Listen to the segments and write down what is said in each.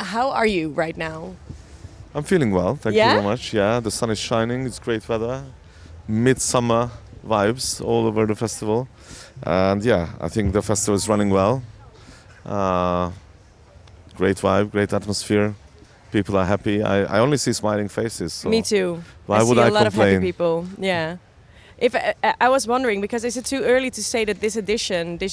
How are you right now? I'm feeling well, thank you very much. Yeah, the sun is shining, it's great weather. Midsummer vibes all over the festival. And yeah, I think the festival is running well. Great vibe, great atmosphere. People are happy. I only see smiling faces. So Me too. why would see I a lot complain? of happy people. Yeah. If I was wondering, because is it too early to say that this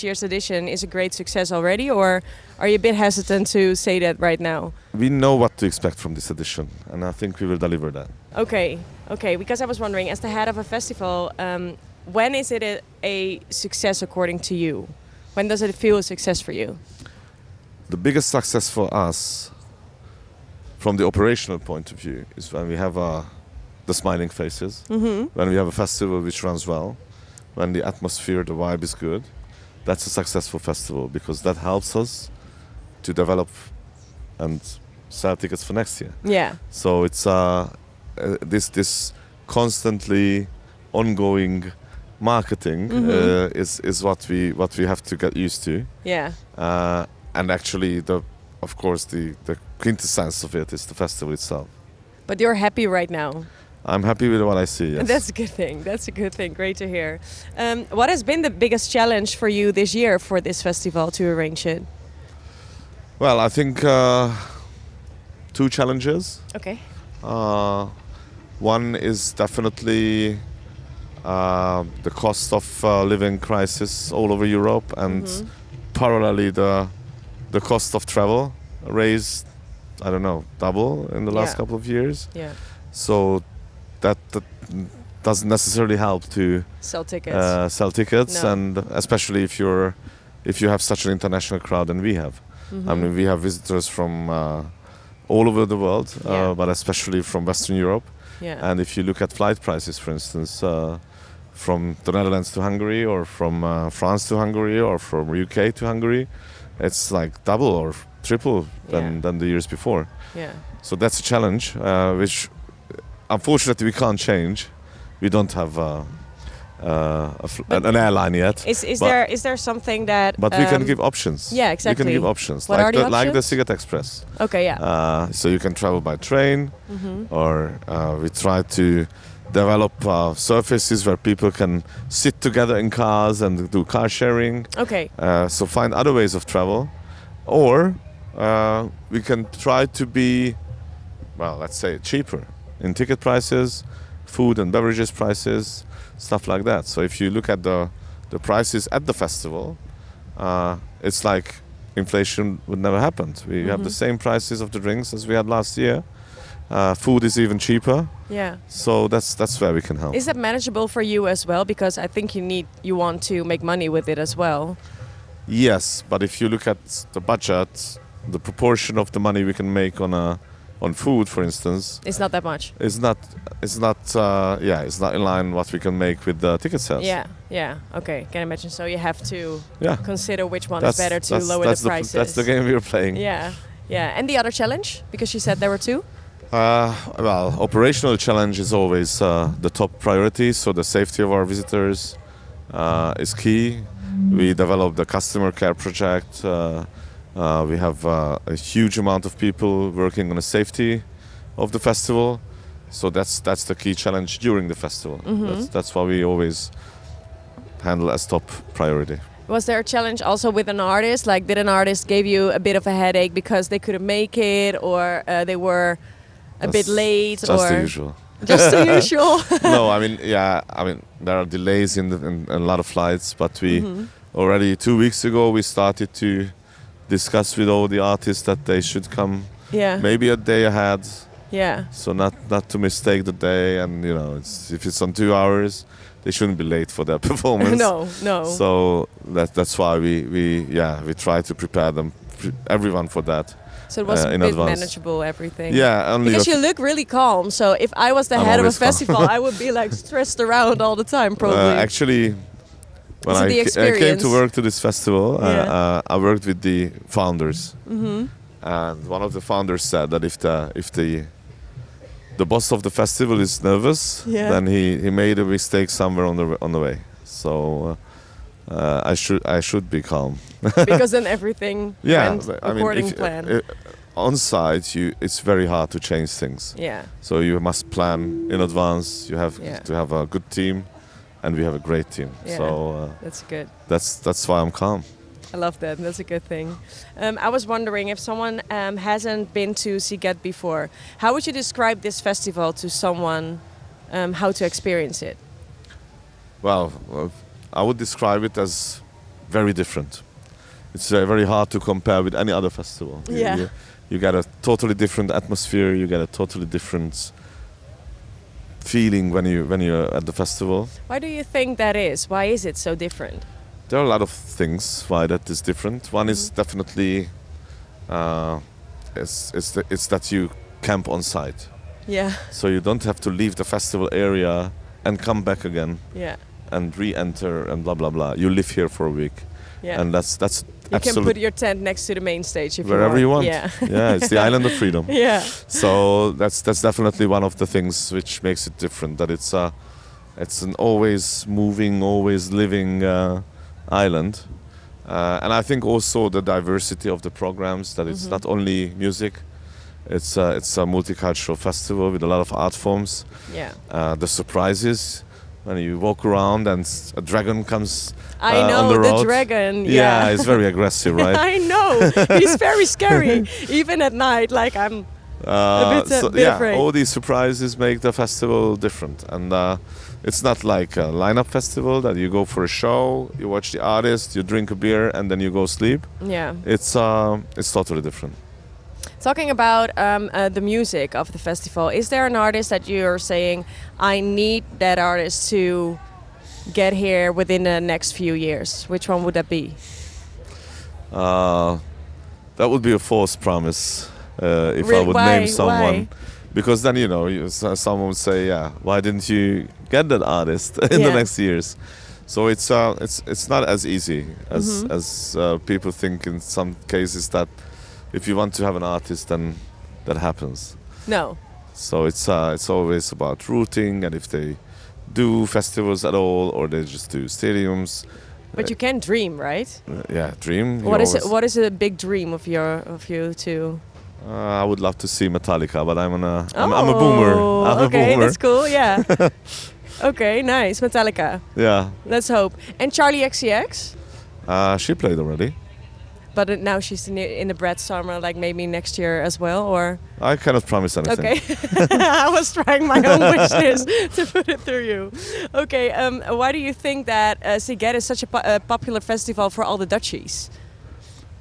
year's edition, is a great success already, or are you a bit hesitant to say that right now? We know what to expect from this edition, and I think we will deliver that. Okay. Because I was wondering, as the head of a festival, when is it a success according to you? When does it feel a success for you? The biggest success for us, from the operational point of view, is when we have the smiling faces, when we have a festival which runs well, when the atmosphere, the vibe is good. That's a successful festival, because that helps us to develop and sell tickets for next year. Yeah. So it's this constantly ongoing marketing is what we have to get used to. Yeah. And actually, of course, the quintessence of it is the festival itself. But you're happy right now. I'm happy with what I see, yes. That's a good thing. That's a good thing. Great to hear. What has been the biggest challenge for you this year for this festival to arrange it? Well, I think 2 challenges. Okay. One is definitely the cost of living crisis all over Europe, and parallelly the cost of travel raised, I don't know, double in the last couple of years. Yeah. So that doesn't necessarily help to sell tickets. No. And especially if you have such an international crowd than we have. I mean, we have visitors from all over the world, but especially from Western Europe. Yeah. And if you look at flight prices, for instance, from the Netherlands to Hungary, or from France to Hungary, or from UK to Hungary, it's like double or triple than the years before. Yeah. So that's a challenge, which unfortunately we can't change. We don't have an airline yet. Is there something that? But we can give options. Yeah, exactly. We can give options. What are the options? Like the Sziget Express. Okay, yeah. So you can travel by train, or we try to develop surfaces where people can sit together in cars and do car sharing. Okay. So find other ways of travel, or we can try to be, well, let's say cheaper in ticket prices, food and beverages prices, stuff like that. So if you look at the prices at the festival, it's like inflation would never happen. We have the same prices of the drinks as we had last year. Food is even cheaper. Yeah. So that's where we can help. Is that manageable for you as well? Because I think you want to make money with it as well. Yes, but if you look at the budget, the proportion of the money we can make on food, for instance, it's not that much. It's not in line what we can make with the ticket sales. Yeah. Okay, can imagine. So you have to consider which one is That's- better to that's- lower that's the prices. That's the game we're playing. Yeah. And the other challenge, because you said there were 2. Well, operational challenge is always the top priority. So the safety of our visitors is key. We developed the customer care project. We have a huge amount of people working on the safety of the festival. So that's the key challenge during the festival. That's what we always handle as top priority. Was there a challenge also with an artist? Like, did an artist give you a bit of a headache because they couldn't make it, or they were a bit late? Just the usual. Just the usual. No, I mean there are delays in a lot of flights, but we already 2 weeks ago we started to discuss with all the artists that they should come maybe a day ahead. Yeah. So not to mistake the day, and if it's on 2 hours, they shouldn't be late for their performance. No. So that's why we try to prepare everyone for that. So it was a bit advance. manageable, everything. Yeah, only because you look really calm. So if I was the head of a festival, I would be like stressed around all the time, probably. Actually, when I came to work to this festival, I worked with the founders, and one of the founders said that if the boss of the festival is nervous, then he made a mistake somewhere on the way. So I should be calm. Because then everything went according to plan. on site, it's very hard to change things. Yeah. So you must plan in advance. You have to have a good team, and we have a great team. Yeah. So that's good. That's why I'm calm. I love that. That's a good thing. I was wondering if someone hasn't been to Sziget before, how would you describe this festival to someone? How to experience it? Well, I would describe it as very different. It's very hard to compare with any other festival. Yeah. You get a totally different atmosphere. You get a totally different feeling when you're at the festival. Why do you think that is? Why is it so different? There are a lot of things why that is different. One is definitely it's that you camp on site. Yeah. So you don't have to leave the festival area and come back again. Yeah. And re-enter and blah blah blah. You live here for a week. Yeah. And that's you can put your tent next to the main stage if wherever you want. Yeah. Yeah, it's the island of freedom. Yeah. So that's definitely one of the things which makes it different. That it's an always moving, always living island, and I think also the diversity of the programs. That it's not only music. It's a multicultural festival with a lot of art forms. Yeah. The surprises. When you walk around and a dragon comes I know, on the road. the dragon. Yeah, it's very aggressive, right? I know. He's very scary. Even at night, like I'm a bit afraid. All these surprises make the festival different. And it's not like a lineup festival that you go for a show, you watch the artist, you drink a beer, and then you go sleep. Yeah. It's totally different. Talking about the music of the festival, is there an artist that you're saying, I need that artist to get here within the next few years? Which one would that be? That would be a false promise if I would name someone. Why? Because then, someone would say, yeah, why didn't you get that artist in the next years? So it's not as easy as people think in some cases that if you want to have an artist, then that happens. No. So it's always about routing, and if they do festivals at all, or they just do stadiums. But you can dream, right? Yeah, dream. What is a big dream of you two? I would love to see Metallica, but I'm a boomer. I'm a boomer. That's cool. Yeah. Okay, nice. Metallica. Yeah. Let's hope. And Charlie XCX? She played already. But now she's in the Brad Summer, like maybe next year as well, or? I cannot promise anything. Okay. I was trying my own wish list to put it through you. Okay, why do you think that Sziget is such a popular festival for all the Dutchies?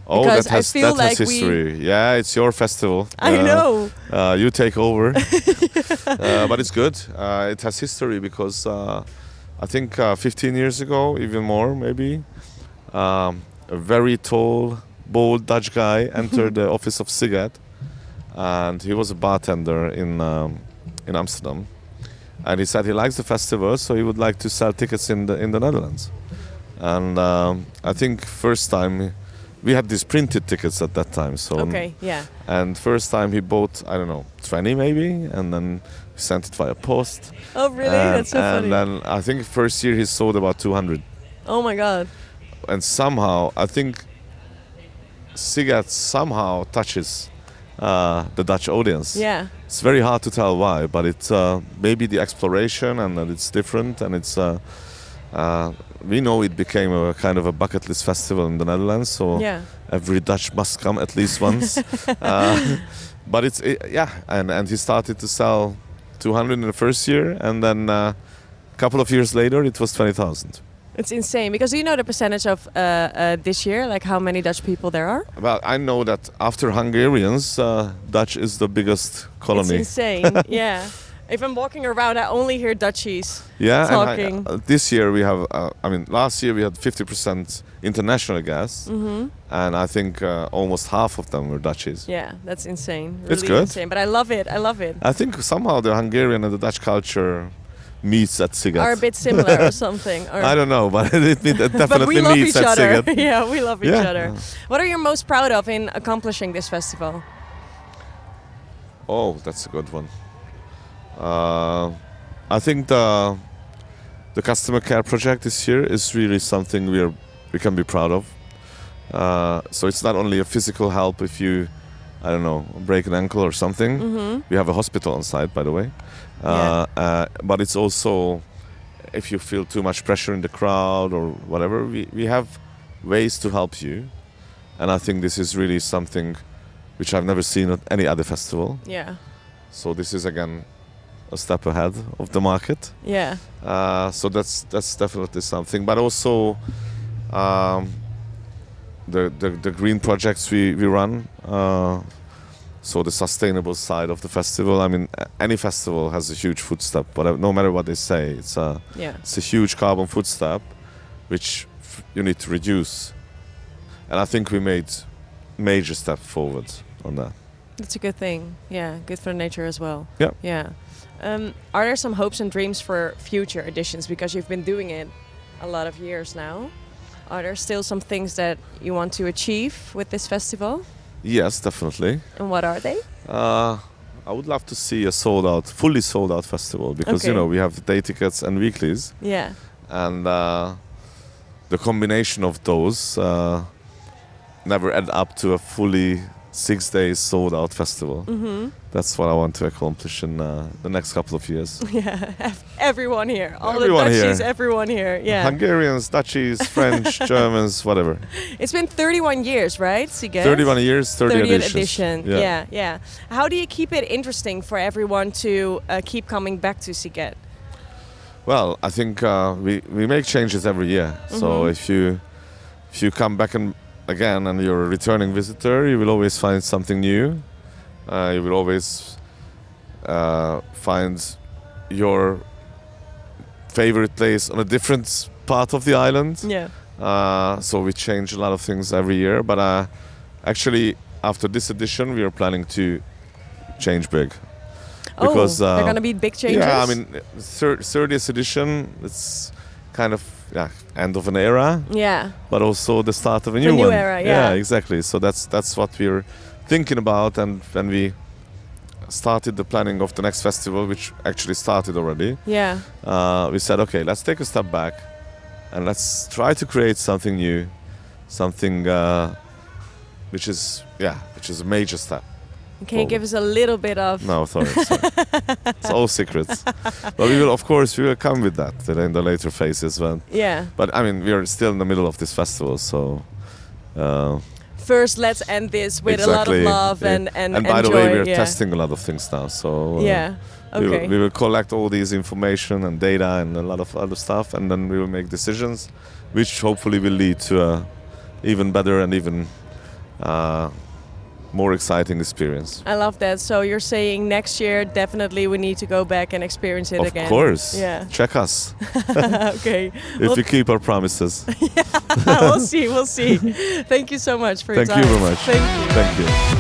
Oh, because that has history. Yeah, it's your festival. I know. You take over. But it's good. It has history because I think 15 years ago, even more maybe, a very tall, bold Dutch guy entered the office of Sziget, and he was a bartender in Amsterdam. And he said he likes the festival, so he would like to sell tickets in the Netherlands. And I think first time we had these printed tickets at that time. So okay, yeah. And first time he bought, I don't know, 20 maybe, and then he sent it via post. Oh really? That's so funny. And then I think first year he sold about 200. Oh my god. And somehow, I think Sziget somehow touches the Dutch audience. Yeah. It's very hard to tell why, but it's maybe the exploration and that it's different, and it's we know it became a kind of a bucket list festival in the Netherlands, so every Dutch must come at least once. But and he started to sell 200 in the first year, and then a couple of years later it was 20,000. It's insane, because do you know the percentage of this year, like how many Dutch people there are? Well, I know that after Hungarians, Dutch is the biggest colony. It's insane, yeah. If I'm walking around, I only hear Dutchies talking. And this year we have, last year we had 50% international guests, and I think almost half of them were Dutchies. Yeah, that's insane. Really it's good. Insane, but I love it. I love it. I think somehow the Hungarian and the Dutch culture meets at Sziget. Are a bit similar or something. Or I don't know, but it definitely but we love meets each at other. Sziget. Yeah, we love each other. What are you most proud of in accomplishing this festival? Oh, that's a good one. I think the customer care project this year is really something we can be proud of. So it's not only a physical help if you I don't know, break an ankle or something. We have a hospital on site, by the way. But it's also if you feel too much pressure in the crowd or whatever, we have ways to help you. And I think this is really something which I've never seen at any other festival. Yeah. So this is again a step ahead of the market. Yeah. So that's definitely something. But also the green projects we run. So the sustainable side of the festival. I mean, any festival has a huge footstep, but no matter what they say, it's a huge carbon footstep, which you need to reduce. And I think we made major step forward on that. That's a good thing. Yeah, good for nature as well. Yeah. Yeah. Are there some hopes and dreams for future editions? Because you've been doing it a lot of years now. Are there still some things that you want to achieve with this festival? Yes, definitely. And what are they? I would love to see a fully sold out festival, because you know we have day tickets and weeklies. Yeah. And the combination of those never add up to a fully 6 days sold out festival. That's what I want to accomplish in the next couple of years. Yeah, everyone here, all everyone the Dutchies, everyone here. Yeah, Hungarians, Dutchies, French, Germans, whatever. It's been 31 years, right, Sziget? 31 years, 30 edition. Yeah. How do you keep it interesting for everyone to keep coming back to Sziget? Well, I think we make changes every year. So if you come back again and you're a returning visitor, you will always find something new. You will always find your favorite place on a different part of the island. Yeah. So we change a lot of things every year. But actually, after this edition, we are planning to change big. Because they're going to be big changes? Yeah, I mean, 30th edition, it's kind of end of an era. Yeah. But also the start of a new one. Era, yeah, exactly. So that's what we're thinking about. And when we started the planning of the next festival, which actually started already, we said, okay, let's take a step back and let's try to create something new, something which is a major step. Can you give us a little bit of... No, sorry. It's all secrets. But we will come with that in the later phases. But I mean, we are still in the middle of this festival, so... First, let's end this with a lot of love and by the joy. way, we are testing a lot of things now, so... we will collect all these information and data and a lot of other stuff, and then we will make decisions, which hopefully will lead to a even better and even... more exciting experience. I love that. So you're saying next year definitely we need to go back and experience it again. Of course. Yeah. Check us. Okay. If we keep our promises. We'll see. Thank you so much for your time. Thank you very much. Thank you. Thank you.